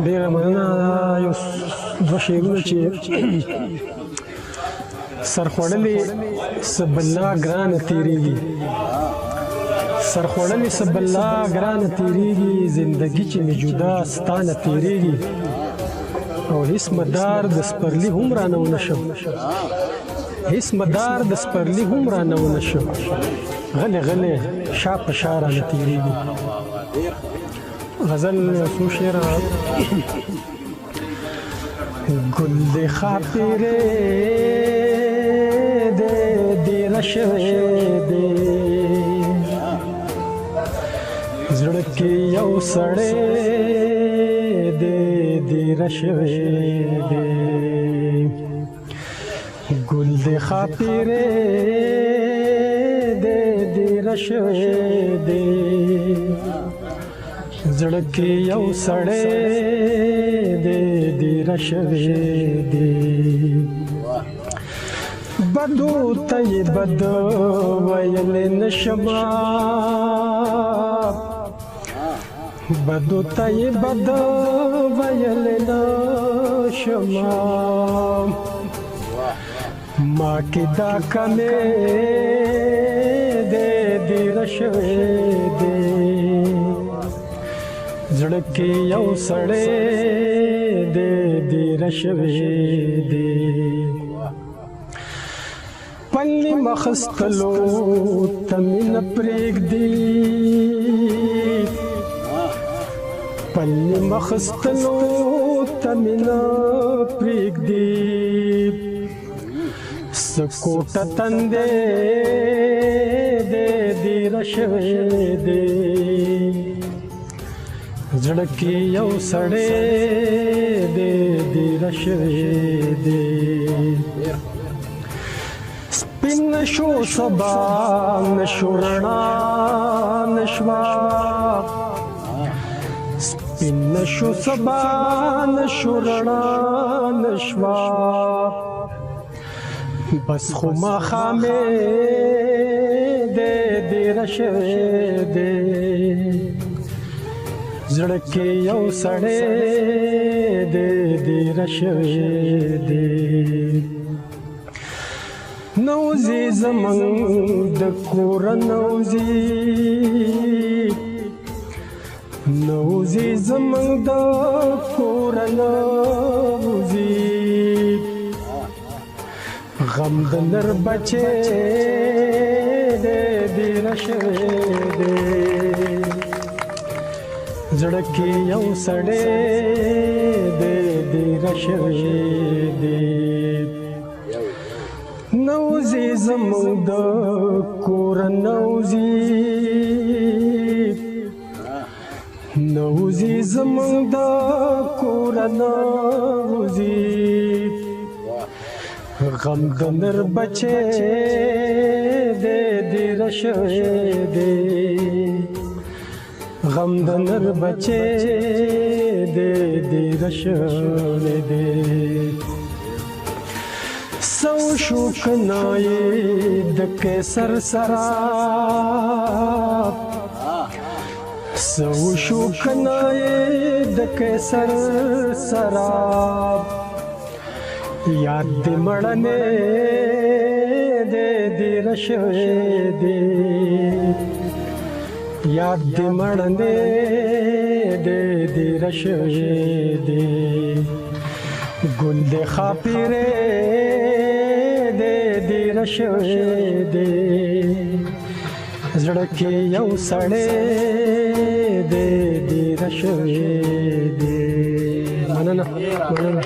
ډېره مننه. یو دوه شعرونه چې سرخوړلې سبله ګرانه تېرېږي، سرخوړلې سبله ګرانه تېرېږي، زندګي چې مې جدا ستا نه تېرېږي، او هېڅ مدار د سپرلي هم رانه ونه شم، هېڅ مدار د سپرلي هم رانه ونه شم، غلی غلی شا په شا رانه تېرېږي. غزل څو شعره. ګل د خاطرې دی ډېره شوی دی، زړه کې یو سړی دی ډېره شوی دی، ګل د خاطرې دی ډېره شوی دی، زړه کې یو سړی دی ډېره شوی دی، بدو ته یې بد ویلی نشمه، بدو ته یې بد ویلی نشمه، ما کې دا کمې دی ډېره شوی دی، زړه کې یو سړی دی ډېره شوی دی، پلې مخستلو ته مې نه پرېږدي، پلې مخستلو ته مې نه پرېږدي، سکوټه تندې دی ډېره شوی دی، زړه کې یو سړی دی ډېره شوی دی، سپین نشو سبا نشو رڼا نشوه، سپین نشو سبا نشو رڼا نشوه، بس خو ماښامې دی ډېره شوی دی، زړه کې یو سړی دی ډېره شوی دی، نوځي زمونږ د کوره نوځي، نوځي زمونږ د کوره نوځي، غم د نر بچی دی ډېره شوی دی، زړه کې یو سړی دی ډېره شوی دی، نوځي زمونږ د کوره نوځي، نوځي زمونږ د کوره نوځي، غم د نر بچی دی ډېره شوی دی، غم د نر بچی دی ډېره شوی دی، سو شو کنایې د قیصر سره، سو شو کنایې د قیصر سره، یاد دې مړنې دی ډېره شوی دی، یاد دې مړنې دی ډېره شوی دی، ګل د خاطرې دی ډېره شوی دی، زړه کې یو سړی دی ډېره شوی دی. مننه مننه.